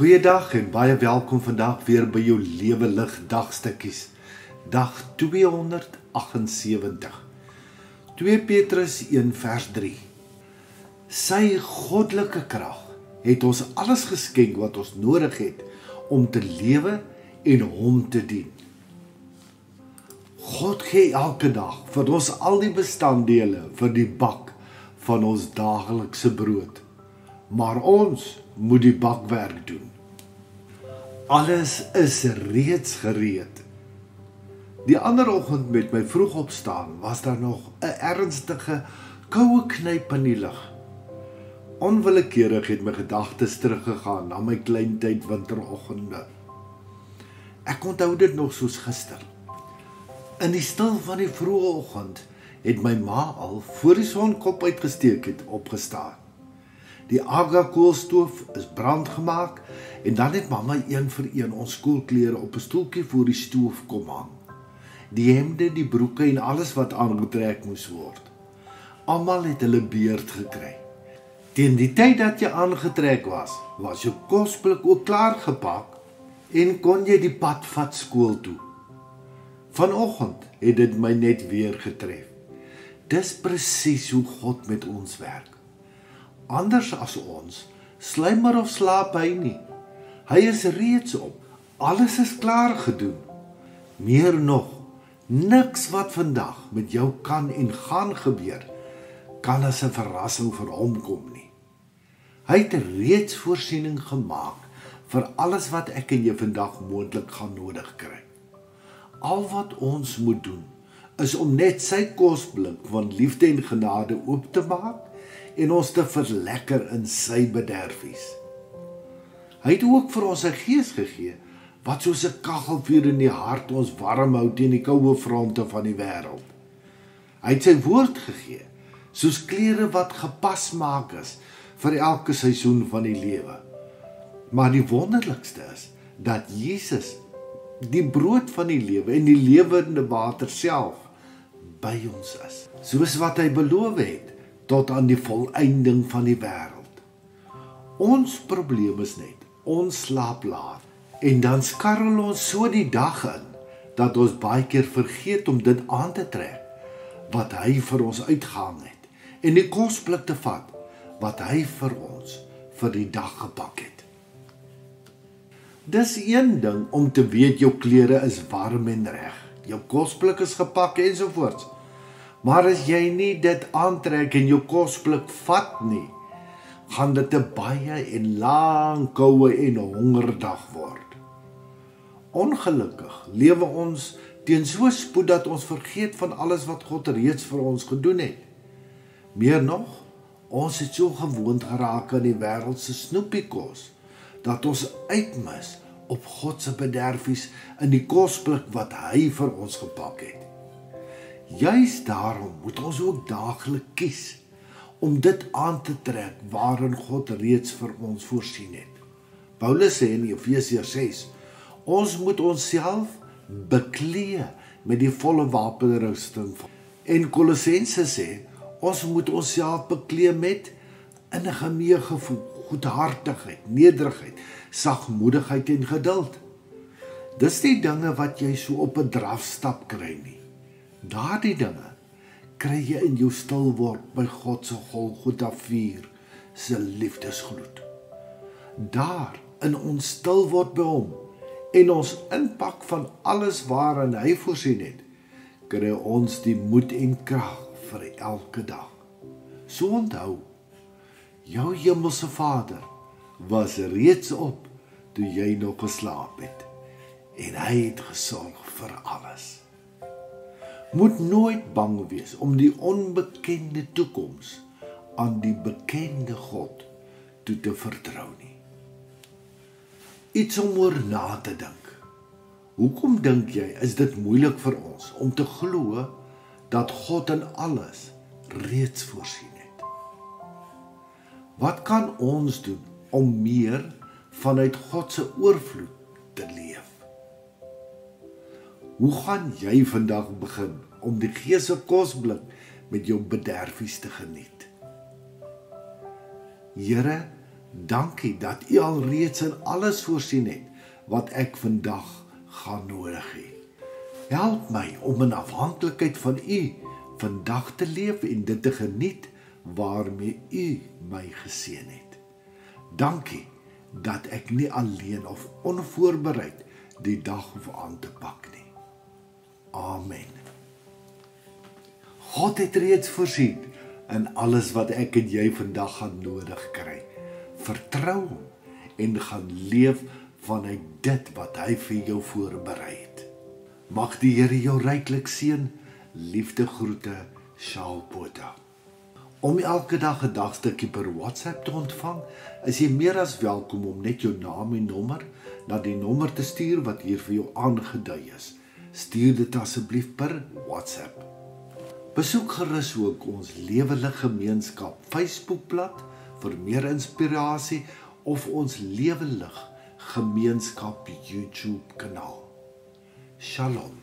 Goeiedag en baie welkom vandag weer by jou Lewe Lig dagstukkies. Dag 278. 2 Petrus 1 vers 3. Sy goddelike krag het ons alles geskenk wat ons nodig het om te lewe en hom te dien. God gee elke dag vir ons al die bestanddele vir die bak van ons daaglikse brood. Maar ons moet die bakwerk doen. Alles is reeds gereed. Die ander oggend met my vroeg opstaan was daar nog 'n ernstige koue knyp in die lug. Onwillekeurig het my gedagtes teruggegaan na my kleintyd winteroggende. Ek onthou dit nog soos gister. In die stil van die vroeë oggend het my ma al voor die son kop uitgesteek het opgestaan. Die aga-koolstoof is brandgemaak en dan het mamma een vir een ons skoolklere op 'n stoeltjie voor die stoof kom hang. Die hemde, die broeke en alles wat aangetrek moes word. Almal het hulle beurt gekry. Teen die tyd dat jy aangetrek was jou kosblik ook klaar gepak en kon jy die pad vat skool toe. Vanoggend het dit my net weer getref. Dis presies hoe God met ons werk. Anders as ons, slymer of slaap hy nie. Hy is reeds op. Alles is klaar gedoen. Meer nog, niks wat vandag met jou kan en gaan gebeur, kan as 'n verrassing vir hom kom nie. Hy het reeds voorsiening gemaak vir alles wat ek en jy vandag moontlik gaan nodig kry. Al wat ons moet doen, is om net sy kosblik van liefde en genade oop te maak en ons te verlekker in sy bederfies. Hy het ook vir ons sy gees gegee, wat soos 'n kaggelvuur in die hart ons warm hou teen die koue fronte van die wêreld. Hy het sy woord gegee, soos klere wat gepas maak is vir elke seisoen van die lewe. Maar die wonderlikste is, dat Jesus, die brood van die lewe en die lewende water self, by ons is, soos wat hy beloof het, tot aan die volëinding van die wêreld. Ons probleem is net, ons slaap laat, en dan skarrel ons so die dag in, dat ons baie keer vergeet om dit aan te trek, wat hy vir ons uitgehang het, en die kosblik te vat, wat hy vir ons vir die dag gepak het. Dis een ding om te weet jou klere is warm en reg, jou kosblik is gepak ensovoorts. Maar as jy nie dit aantrek en jou kosblik vat nie, gaan dit 'n baie en lang koue en hongerdag word. Ongelukkig lewe ons teen so spoed dat ons vergeet van alles wat God reeds vir ons gedoen het. Meer nog, ons het so gewoond geraak aan die wêreld se snoepiekos, dat ons uitmis op God se bederfies in die kosblik wat hy vir ons gepak het. Juist daarom moet ons ook daagliks kies om dit aan te trek waarin God reeds vir ons voorsien het. Paulus sê in Efesiërs 6, ons moet onsself beklee met die volle wapenrusting. En Kolossense sê, ons moet onsself beklee met innige meegevoel, goedhartigheid, nederigheid, sagmoedigheid en geduld. Dis die dinge wat jy so op 'n drafstap kry nie. Daardie dinge kry jy in jou stil word by God se Golgotha vuur se liefdesgloed. Daar in ons stil word by hom en ons inpak van alles waarin hy voorsien het, kry ons die moed en krag vir elke dag. So onthou, jou hemelse Vader was reeds op toe jy nog geslaap het en hy het gesorg vir alles. Moet nooit bang wees om die onbekende toekoms aan die bekende God toe te vertrou nie. Iets om oor na te dink. Hoekom dink jy is dit moeilik vir ons om te glo dat God in alles reeds voorsien het? Wat kan ons doen om meer vanuit God se oorvloed te leef? Hoe gaan jy vandag begin om die Gees se kosblik met jou bederfies te geniet? Here, Dankie dat U alreeds in alles voorsien het wat ek vandag gaan nodig hê. Help my om in afhanklikheid van U vandag te leef en dit te geniet waarmee U my geseën het. Dankie dat ek nie alleen of onvoorbereid die dag hoef aan te pak nie. Amen. God het reeds voorsien in alles wat ek en jy vandag gaan nodig kry. Vertrou hom en gaan leef vanuit dit wat hy vir jou voorberei het. Mag die Here jou ryklik seën. Liefde groete, Shaul Botha. Om elke dag 'n dagstukkie per WhatsApp te ontvang, is jy meer as welkom om net jou naam en nommer na die nommer te stuur wat hier vir jou aangedui is. Stuur dit asseblief per WhatsApp. Besoek gerus ook ons Lewelig Gemeenskap Facebookblad vir meer inspirasie of ons Lewelig Gemeenskap YouTube kanaal. Shalom.